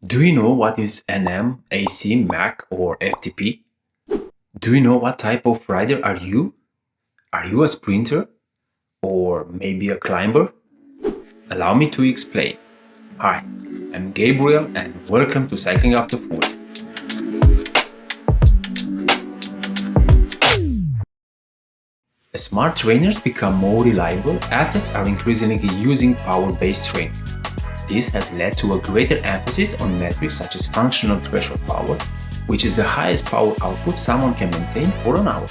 Do you know what is NM, AC, MAC, or FTP? Do you know what type of rider are you? Are you a sprinter? Or maybe a climber? Allow me to explain. Hi, I'm Gabriel and welcome to Cycling After Food. As smart trainers become more reliable, athletes are increasingly using power-based training. This has led to a greater emphasis on metrics such as functional threshold power, which is the highest power output someone can maintain for an hour.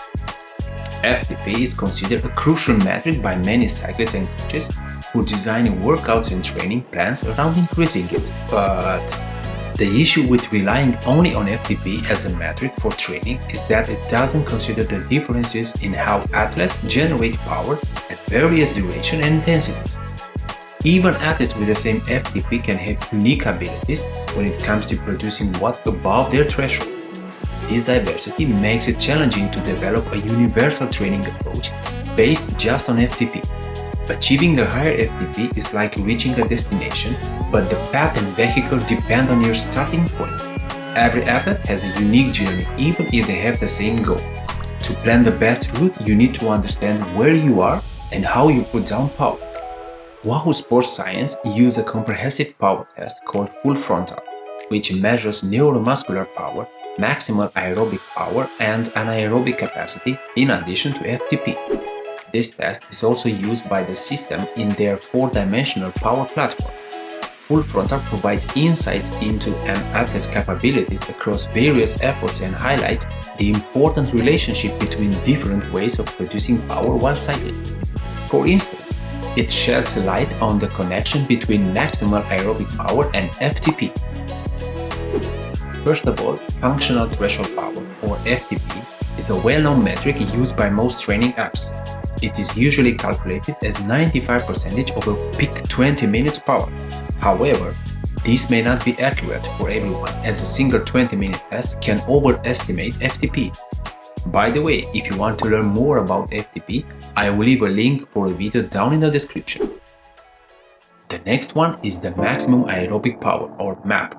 FTP is considered a crucial metric by many cyclists and coaches who design workouts and training plans around increasing it. But the issue with relying only on FTP as a metric for training is that it doesn't consider the differences in how athletes generate power at various durations and intensities. Even athletes with the same FTP can have unique abilities when it comes to producing what's above their threshold. This diversity makes it challenging to develop a universal training approach based just on FTP. Achieving the higher FTP is like reaching a destination, but the path and vehicle depend on your starting point. Every athlete has a unique journey even if they have the same goal. To plan the best route, you need to understand where you are and how you put down power. Wahoo Sports Science uses a comprehensive power test called full frontal, which measures neuromuscular power, maximal aerobic power, and anaerobic capacity in addition to FTP. This test is also used by the system in their four-dimensional power platform. Full frontal provides insights into an athlete's capabilities across various efforts and highlights the important relationship between different ways of producing power while cycling. For instance, it sheds light on the connection between maximal aerobic power and FTP. First of all, functional threshold power, or FTP, is a well-known metric used by most training apps. It is usually calculated as 95% of a peak 20 minutes power. However, this may not be accurate for everyone, as a single 20-minute test can overestimate FTP. By the way, if you want to learn more about FTP, I will leave a link for a video down in the description. The next one is the maximum aerobic power, or MAP,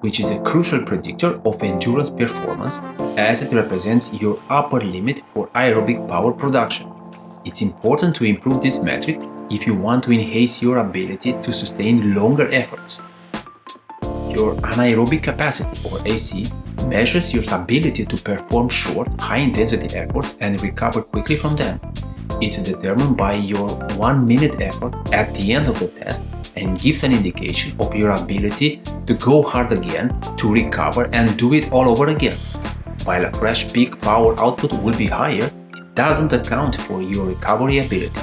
which is a crucial predictor of endurance performance as it represents your upper limit for aerobic power production. It's important to improve this metric if you want to enhance your ability to sustain longer efforts. Your anaerobic capacity, or AC, measures your ability to perform short, high-intensity efforts and recover quickly from them. It's determined by your 1-minute effort at the end of the test and gives an indication of your ability to go hard again, to recover and do it all over again. While a fresh peak power output will be higher, it doesn't account for your recovery ability.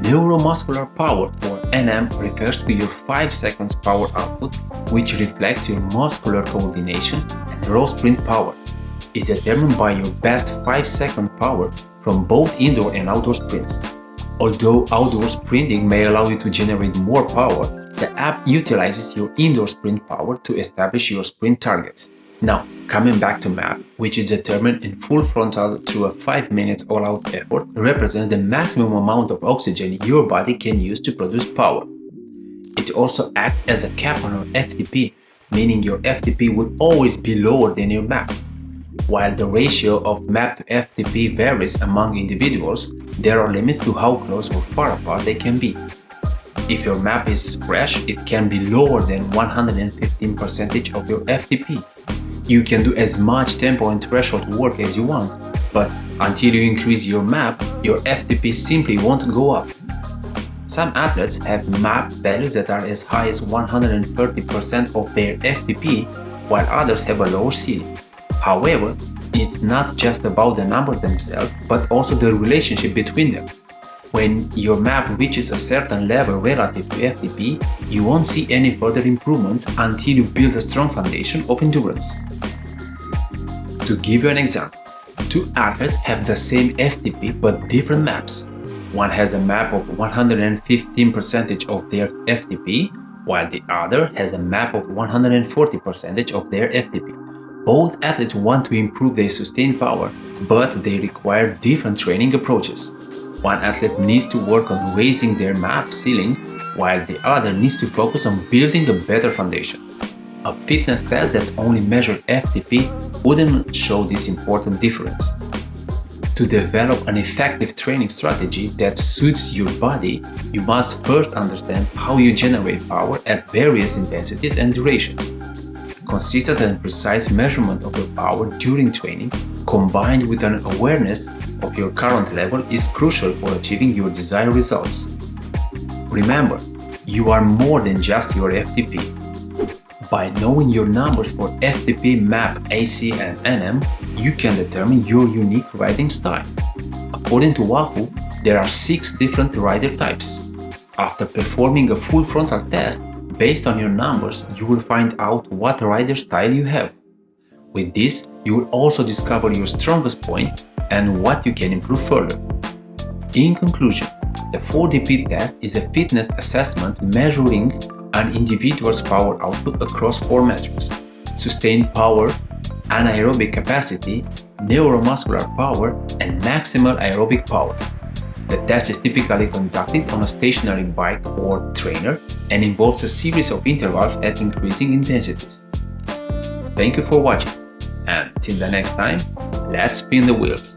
Neuromuscular power, or NM, refers to your 5 seconds power output, which reflects your muscular coordination and raw sprint power. It's determined by your best 5-second power from both indoor and outdoor sprints. Although outdoor sprinting may allow you to generate more power, the app utilizes your indoor sprint power to establish your sprint targets. Now, coming back to MAP, which is determined in full frontal through a 5-minute all-out effort, represents the maximum amount of oxygen your body can use to produce power. It also acts as a cap on your FTP, meaning your FTP will always be lower than your MAP. While the ratio of MAP to FTP varies among individuals, there are limits to how close or far apart they can be. If your MAP is fresh, it can be lower than 115% of your FTP. You can do as much tempo and threshold work as you want, but until you increase your MAP, your FTP simply won't go up. Some athletes have MAP values that are as high as 130% of their FTP, while others have a lower ceiling. However, it's not just about the number themselves, but also the relationship between them. When your MAP reaches a certain level relative to FTP, you won't see any further improvements until you build a strong foundation of endurance. To give you an example, 2 athletes have the same FTP but different MAPs. One has a MAP of 115% of their FTP, while the other has a MAP of 140% of their FTP. Both athletes want to improve their sustained power, but they require different training approaches. One athlete needs to work on raising their MAP ceiling, while the other needs to focus on building a better foundation. A fitness test that only measured FTP wouldn't show this important difference. To develop an effective training strategy that suits your body, you must first understand how you generate power at various intensities and durations. Consistent and precise measurement of your power during training, combined with an awareness of your current level, is crucial for achieving your desired results. Remember, you are more than just your FTP. By knowing your numbers for FTP, MAP, AC, and NM, you can determine your unique riding style. According to Wahoo, there are 6 different rider types. After performing a full frontal test, based on your numbers, you will find out what rider style you have. With this, you will also discover your strongest point and what you can improve further. In conclusion, the 4DP test is a fitness assessment measuring an individual's power output across 4 metrics: sustained power, anaerobic capacity, neuromuscular power, and maximal aerobic power. The test is typically conducted on a stationary bike or trainer and involves a series of intervals at increasing intensities. Thank you for watching, and till the next time, let's spin the wheels!